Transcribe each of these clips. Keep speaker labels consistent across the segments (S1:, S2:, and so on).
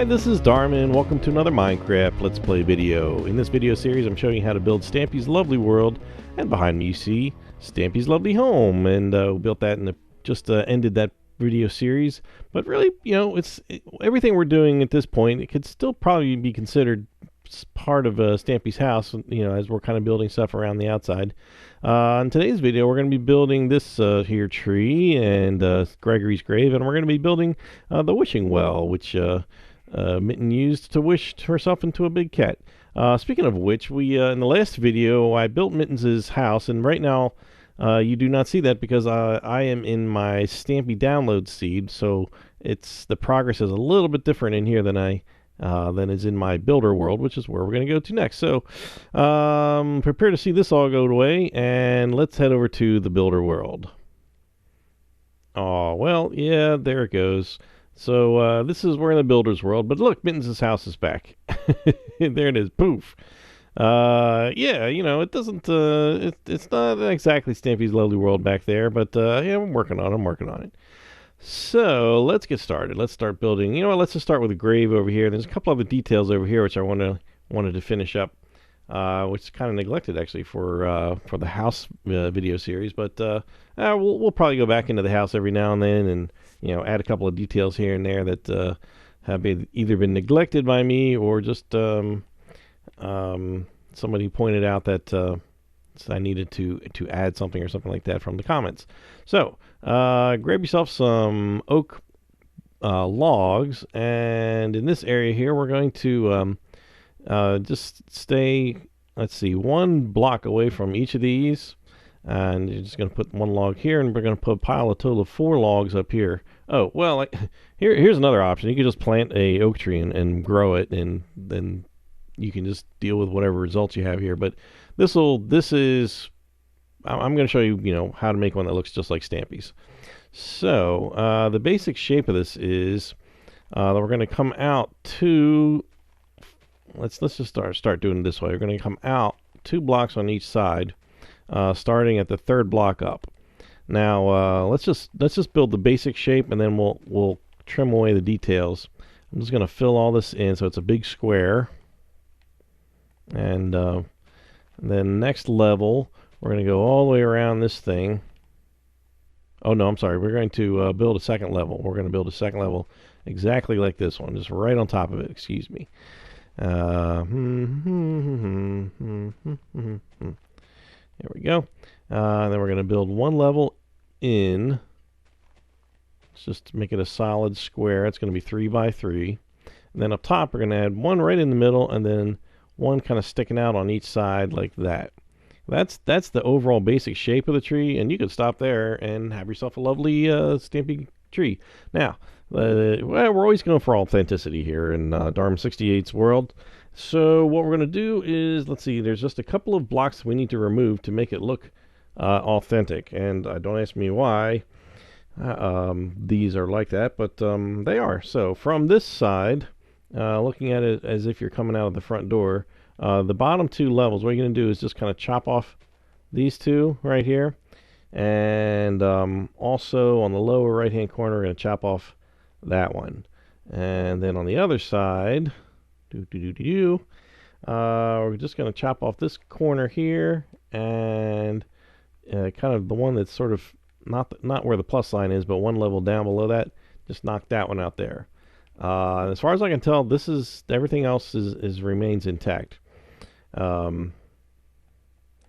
S1: Hi, this is Darman. Welcome to another Minecraft Let's Play video. In this video series, I'm showing you how to build Stampy's lovely world, and behind me you see Stampy's lovely home. And we built that and just ended that video series. But really, you know, everything we're doing at this point, it could still probably be considered part of Stampy's house, you know, as we're kind of building stuff around the outside. In today's video, we're going to be building this here tree and Gregory's grave, and we're going to be building the wishing well, which Mitten used to wish herself into a big cat. Speaking of which, we in the last video I built Mittens' house, and right now you do not see that because I am in my Stampy download seed, so the progress is a little bit different in here than is in my builder world, which is where we're going to go to next. So prepare to see this all go away, and let's head over to the builder world. Oh, well, yeah, there it goes. So we're in the builder's world, but look, Mittens' house is back. There it is, poof. Yeah, you know, it doesn't, it's not exactly Stampy's lovely world back there, but yeah, I'm working on it. So let's get started. Let's start building. You know what? Let's just start with a grave over here. There's a couple other details over here which I wanted to finish up, which is kind of neglected actually for the house video series. But we'll probably go back into the house every now and then, and you know, add a couple of details here and there that have either been neglected by me or just somebody pointed out that I needed to add something or something like that from the comments. So grab yourself some oak logs, and in this area here we're going to just stay, let's see, one block away from each of these, and you're just going to put one log here, and we're going to put a pile, a total of 4 logs up here. Oh, well, here's another option. You can just plant a oak tree and grow it, and then you can just deal with whatever results you have here. But I'm going to show you, you know, how to make one that looks just like Stampy's. So the basic shape of this is that we're going to come out to, let's just start doing it this way. We're going to come out 2 blocks on each side, starting at the 3rd block up. Now let's just build the basic shape, and then we'll trim away the details. I'm just going to fill all this in so it's a big square, and then next level we're going to go all the way around this thing. Oh no, I'm sorry. We're going to build a second level. We're going to build a second level exactly like this one, just right on top of it. Excuse me. There we go. Then we're going to build one level in. Let's just make it a solid square. It's going to be 3 by 3. And then up top, we're going to add one right in the middle, and then one kind of sticking out on each side like that. That's the overall basic shape of the tree, and you could stop there and have yourself a lovely Stampy tree. Now, we're always going for authenticity here in Darm68's world. So what we're going to do is, let's see, there's just a couple of blocks we need to remove to make it look authentic, and don't ask me why these are like that, but they are. So from this side, looking at it as if you're coming out of the front door, the bottom 2 levels, what you're going to do is just kind of chop off these 2 right here, and also on the lower right hand corner we're going to chop off that one, and then on the other side we're just going to chop off this corner here, and kind of the one that's sort of not where the plus sign is, but one level down below that, just knock that one out there. As far as I can tell, everything else remains intact. And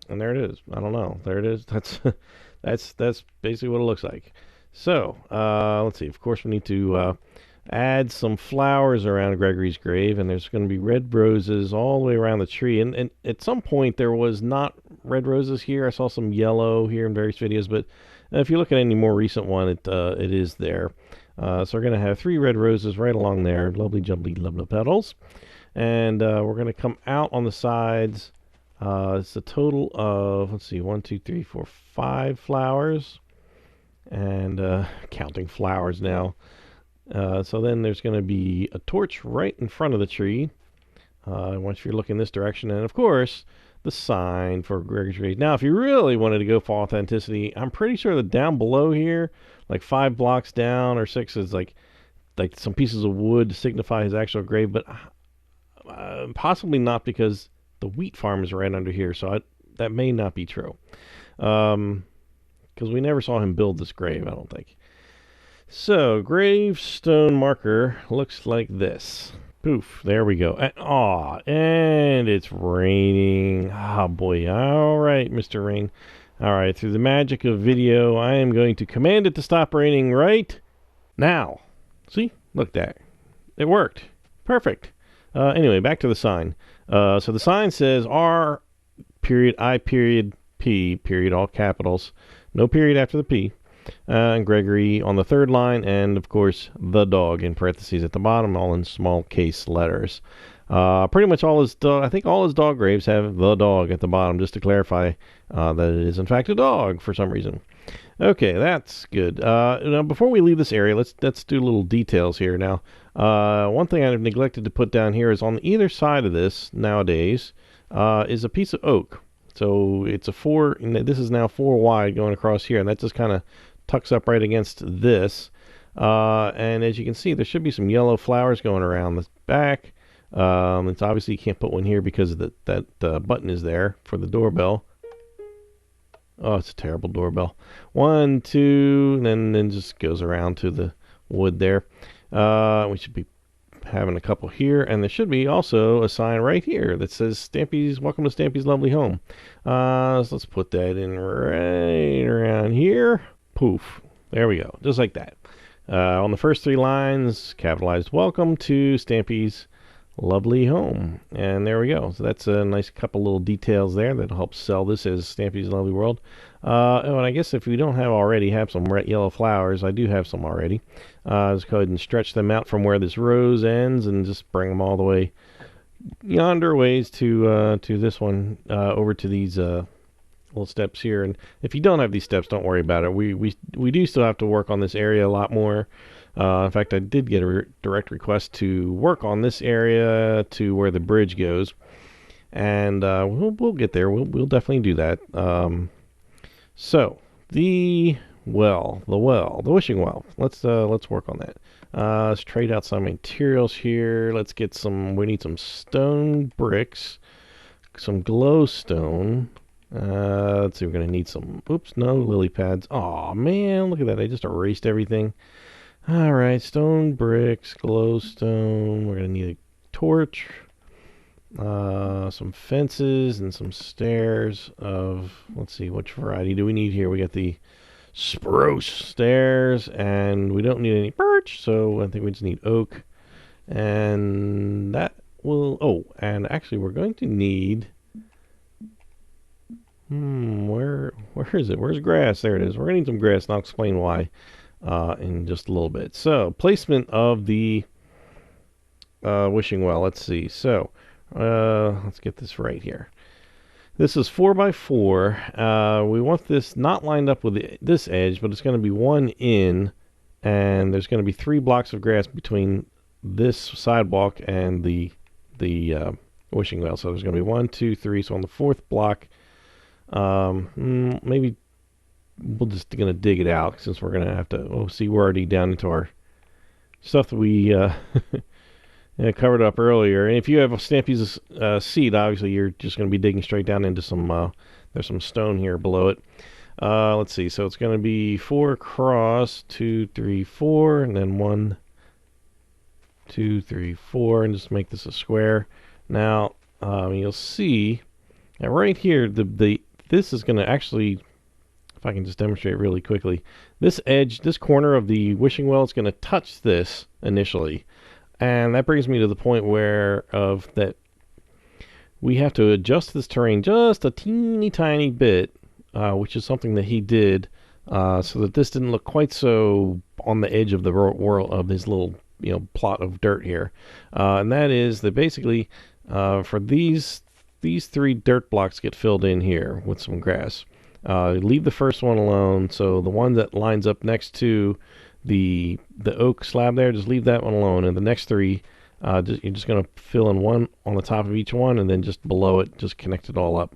S1: there it is. I don't know. There it is. That's basically what it looks like. So let's see. Of course, we need to add some flowers around Gregory's grave, and there's going to be red roses all the way around the tree. And at some point there was not red roses here. I saw some yellow here in various videos, but if you look at any more recent one, it is there. So we're going to have 3 red roses right along there, lovely jubbly lovely petals, and we're going to come out on the sides. It's a total of, let's see, 1, 2, 3, 4, 5 flowers, and counting flowers now. So then there's going to be a torch right in front of the tree, once you're looking this direction, and of course the sign for Gregory's grave. Now, if you really wanted to go for authenticity, I'm pretty sure that down below here, like 5 blocks down or 6, is like like some pieces of wood to signify his actual grave, but possibly not, because the wheat farm is right under here, so that may not be true. Because we never saw him build this grave, I don't think. So, gravestone marker looks like this. Poof, there we go. And it's raining. Oh boy. All right, Mr. Rain. All right, through the magic of video, I am going to command it to stop raining right now. See? Look at that. It worked. Perfect. Anyway, back to the sign. So the sign says R period I period P period, all capitals. No period after the P. And Gregory on the third line, and of course the dog in parentheses at the bottom, all in small case letters. Pretty much all his I think all his dog graves have the dog at the bottom, just to clarify that it is in fact a dog for some reason. Okay, that's good. Now before we leave this area, let's do little details here. Now, one thing I've neglected to put down here is on either side of this nowadays is a piece of oak. So it's a 4. This is now 4 wide going across here, and that just kind of tucks up right against this. And as you can see, there should be some yellow flowers going around the back. It's obviously you can't put one here because of that button is there for the doorbell. Oh, it's a terrible doorbell. 1, 2, and then just goes around to the wood there. We should be having a couple here, and there should be also a sign right here that says Stampy's, welcome to Stampy's lovely home. So let's put that in right around here. Poof. There we go. Just like that. On the first 3 lines, capitalized welcome to Stampy's lovely home. And there we go. So that's a nice couple little details there that helps sell this as Stampy's lovely world. And I guess if we don't have some red yellow flowers, I do have some already. Let's go ahead and stretch them out from where this rose ends and just bring them all the way yonder ways to this one, over to these little steps here. And if you don't have these steps, don't worry about it. We do still have to work on this area a lot more. In fact, I did get a direct request to work on this area to where the bridge goes, and we'll get there. We'll definitely do that. So the wishing well. Let's work on that. Let's trade out some materials here. Let's get some. We need some stone bricks, some glowstone. Let's see. We're gonna need some. Oops, no lily pads. Aw, man, look at that. I just erased everything. All right, stone bricks, glowstone. We're gonna need a torch, some fences, and some stairs of, let's see, which variety do we need here? We got the spruce stairs, and we don't need any birch, so I think we just need oak. And that will, oh, and actually we're going to need, where is it? Where's grass? There it is. We're gonna need some grass, and I'll explain why in just a little bit. So, placement of the wishing well. Let's see. So, let's get this right here. This is 4 by 4. We want this not lined up with this edge, but it's going to be 1 in, and there's going to be 3 blocks of grass between this sidewalk and the wishing well. So there's going to be 1, 2, 3. So on the 4th block, maybe we're just going to dig it out, since we're going to have to. Oh, see, we're already down into our stuff that we covered up earlier. And if you have a Stampy's seed, obviously you're just going to be digging straight down into some. There's some stone here below it. Let's see. So it's going to be 4 across, 2, 3, 4, and then 1, 2, 3, 4, and just make this a square. Now you'll see that right here, this is going to actually. If I can just demonstrate really quickly, this edge, this corner of the wishing well is going to touch this initially, and that brings me to the point that we have to adjust this terrain just a teeny tiny bit, which is something that he did, so that this didn't look quite so on the edge of the world of his little plot of dirt here, and that is that basically for these 3 dirt blocks get filled in here with some grass. Leave the first one alone, so the one that lines up next to the oak slab there, just leave that one alone, and the next 3, you're just going to fill in 1 on the top of each one, and then just below it, just connect it all up.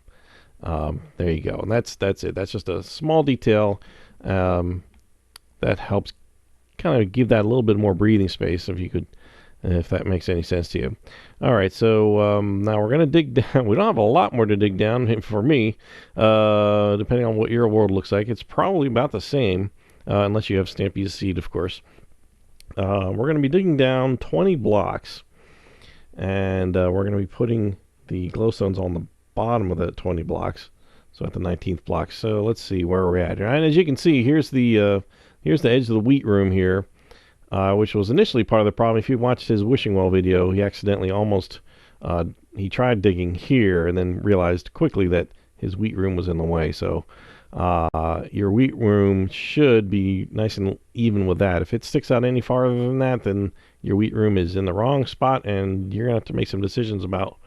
S1: There you go, and that's it. That's just a small detail that helps kind of give that a little bit more breathing space, if that makes any sense to you. All right, so now we're going to dig down. We don't have a lot more to dig down for me. Depending on what your world looks like, it's probably about the same, unless you have Stampy's seed, of course. We're going to be digging down 20 blocks, and we're going to be putting the glowstones on the bottom of the 20 blocks, so at the 19th block. So let's see where we're at. And as you can see, here's the edge of the wheat room here, which was initially part of the problem. If you watched his wishing well video, he accidentally he tried digging here and then realized quickly that his wheat room was in the way. So your wheat room should be nice and even with that. If it sticks out any farther than that, then your wheat room is in the wrong spot, and you're going to have to make some decisions about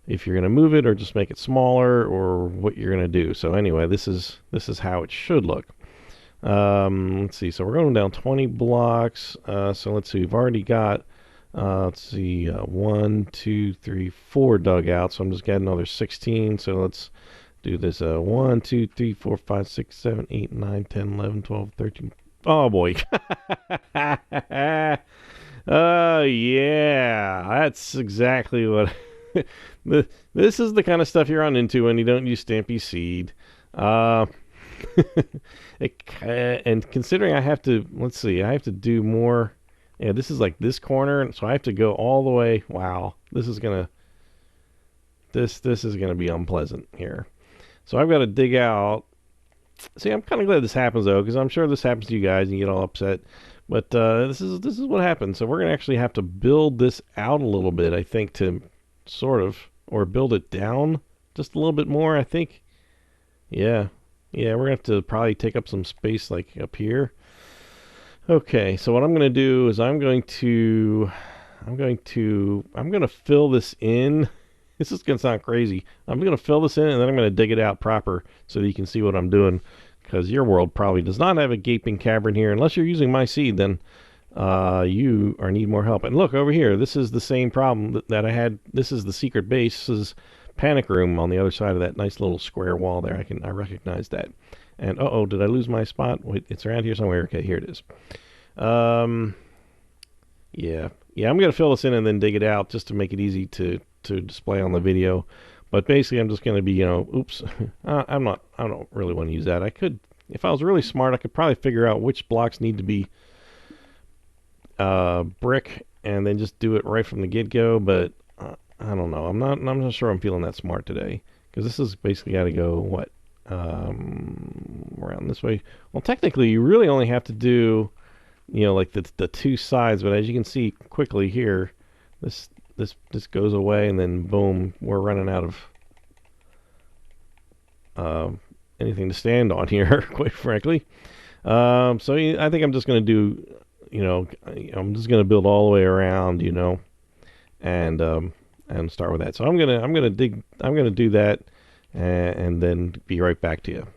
S1: if you're going to move it or just make it smaller or what you're going to do. So anyway, this is how it should look. Let's see. So we're going down 20 blocks. So let's see. We've already got, 1, 2, 3, 4 dug out. So I'm just getting another 16. So let's do this. 1, 2, 3, 4, 5, 6, 7, 8, 9, 10, 11, 12, 13. Oh boy. Oh yeah. That's exactly what. This is the kind of stuff you run into when you don't use Stampy's seed. And considering I have to, let's see, I have to do more. Yeah, this is like this corner, so I have to go all the way. Wow, this is gonna be unpleasant here. So I've got to dig out. See, I'm kind of glad this happens though, because I'm sure this happens to you guys and you get all upset. But this is what happens. So we're gonna actually have to build this out a little bit, I think, to sort of, or build it down just a little bit more, I think. Yeah, we're gonna have to probably take up some space like up here. Okay, so what I'm gonna do is I'm gonna fill this in. This is gonna sound crazy. I'm gonna fill this in and then I'm gonna dig it out proper so that you can see what I'm doing, because your world probably does not have a gaping cavern here. Unless you're using my seed, then you need more help. And look over here, this is the same problem that I had. This is the secret base. This is panic room on the other side of that nice little square wall there. I recognize that. And did I lose my spot? Wait, it's around here somewhere. Okay, here it is. Yeah, I'm gonna fill this in and then dig it out just to make it easy to display on the video. But basically, I'm just gonna be, oops. I don't really want to use that. I could, if I was really smart, I could probably figure out which blocks need to be brick and then just do it right from the get-go. But I don't know. I'm not sure I'm feeling that smart today, because this is basically got to go what around this way. Well, technically, you really only have to do, like the two sides. But as you can see quickly here, this goes away, and then boom, we're running out of anything to stand on here, quite frankly. So I think I'm just going to do, I'm just going to build all the way around, and start with that. So I'm gonna do that, and then be right back to you.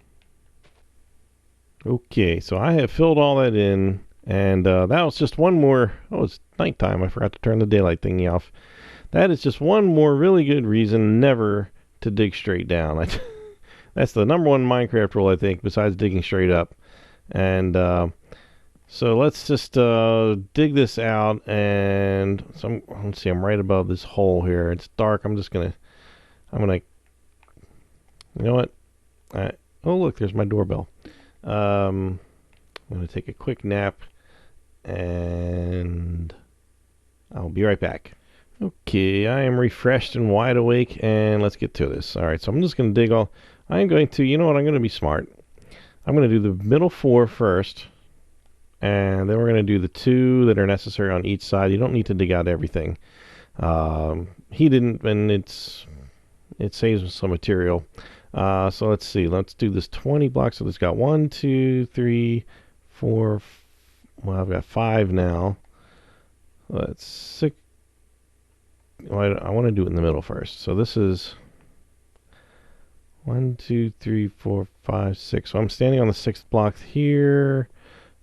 S1: Okay, so I have filled all that in, and that was just one more. Oh, it's nighttime. I forgot to turn the daylight thingy off. That is just one more really good reason never to dig straight down. That's the number one Minecraft rule, I think, besides digging straight up. And so let's just dig this out, and so let's see, I'm right above this hole here. It's dark. I'm gonna, you know what? Oh look, there's my doorbell. I'm gonna take a quick nap, and I'll be right back. Okay, I am refreshed and wide awake, and let's get to this. All right, so I'm just gonna dig all. I'm going to, you know what? I'm gonna be smart. I'm gonna do the middle 4 first. And then we're going to do the 2 that are necessary on each side. You don't need to dig out everything. He didn't, and it saves some material. So let's see. Let's do this 20 blocks. So it's got 1, 2, 3, 4. Well, I've got 5 now. Let's 6. Well, I want to do it in the middle first. So this is 1, 2, 3, 4, 5, 6. So I'm standing on the 6th block here.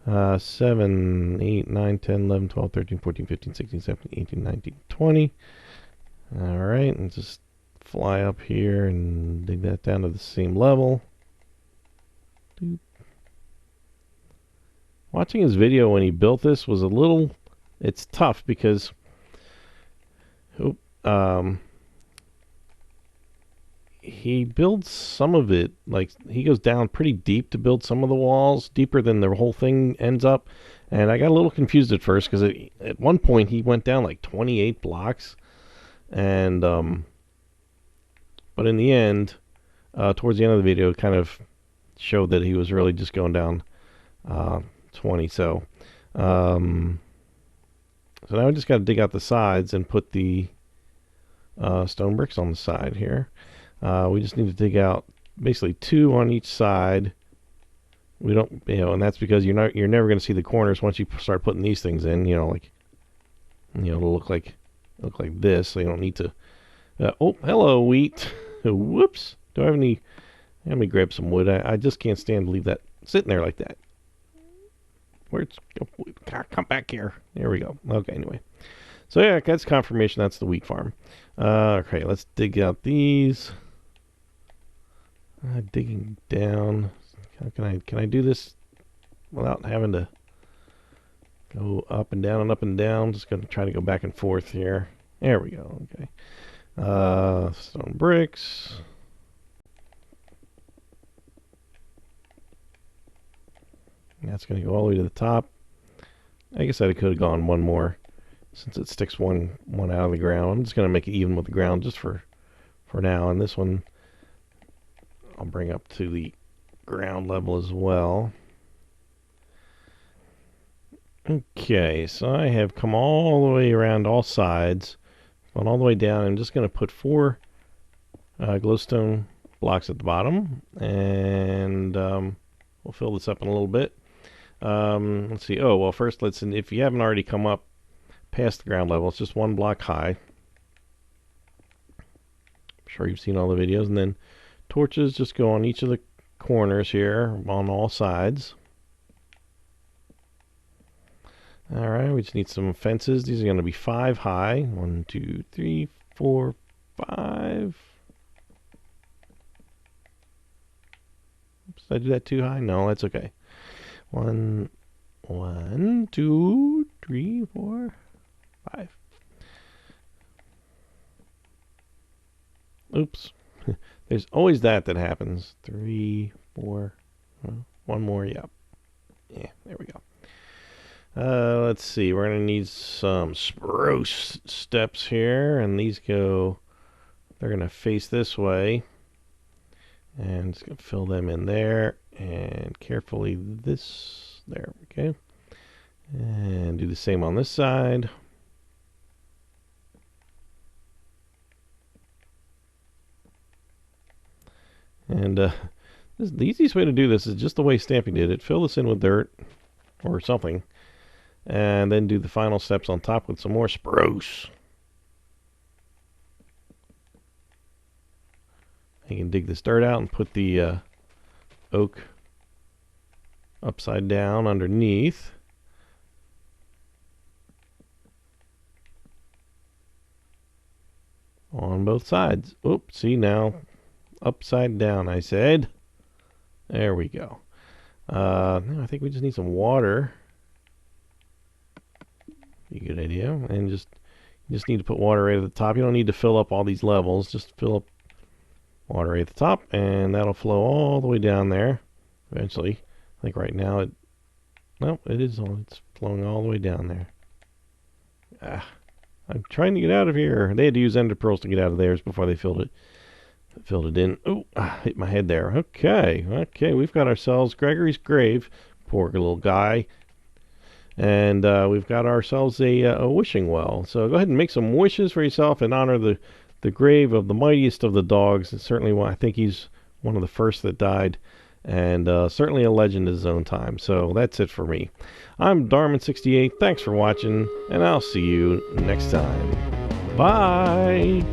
S1: 7, 8, 9, 10, 11, 12, 13, 14, 15, 16, 17, 18, 19, 20. Alright, and just fly up here and dig that down to the same level. Doop. watching his video when he built this was a little, it's tough because he builds some of it, like he goes down pretty deep to build some of the walls, deeper than the whole thing ends up. And I got a little confused at first because at one point he went down like 28 blocks. And, but in the end, towards the end of the video, it kind of showed that he was really just going down 20. So now I just got to dig out the sides and put the stone bricks on the side here. We just need to dig out basically 2 on each side. We don't, and that's because you're never going to see the corners once you start putting these things in. Like, it'll look like this. So you don't need to. Oh, hello, wheat. Whoops. Do I have any? Let me grab some wood. I just can't stand to leave that sitting there like that. Come back here. There we go. Okay, anyway. So yeah, that's confirmation. That's the wheat farm. Okay, let's dig out these. Digging down. Can I do this without having to go up and down and up and down? Just gonna try to go back and forth here. There we go. Okay. Stone bricks. That's gonna go all the way to the top. I guess I could have gone one more, since it sticks one out of the ground. I'm just gonna make it even with the ground just for now. And this one I'll bring up to the ground level as well. Okay, so I have come all the way around all sides, gone all the way down. I'm just going to put 4 glowstone blocks at the bottom, and we'll fill this up in a little bit. Let's see. Oh, well, first, if you haven't already come up past the ground level, it's just 1 block high. I'm sure you've seen all the videos. And then torches just go on each of the corners here on all sides. Alright, we just need some fences. These are going to be 5 high. 1, 2, 3, 4, 5. Oops, did I do that too high? No, that's okay. 1, 2, 3, 4, 5. Oops. There's always that happens. 3, 4, 1 more. Yep. Yeah, there we go. Let's see. We're going to need some spruce steps here, and they're going to face this way. And just going to fill them in there, and carefully there we go. And do the same on this side. And the easiest way to do this is just the way Stampy did it. Fill this in with dirt or something, and then do the final steps on top with some more spruce. You can dig this dirt out and put the oak upside down underneath. On both sides. Oops, see now. Upside down, I said. There we go. Now I think we just need some water. Be a good idea. And you just need to put water right at the top. You don't need to fill up all these levels. Just fill up water right at the top, and that'll flow all the way down there. Eventually, I think right now it's flowing all the way down there. I'm trying to get out of here. They had to use ender pearls to get out of theirs before they filled it in. Oh, hit my head there. Okay, we've got ourselves Gregory's grave. Poor little guy. And we've got ourselves a wishing well. So go ahead and make some wishes for yourself and honor the grave of the mightiest of the dogs. It's certainly I think he's one of the first that died, and certainly a legend in his own time. So that's it for me. I'm Darman68. Thanks for watching, and I'll see you next time. Bye!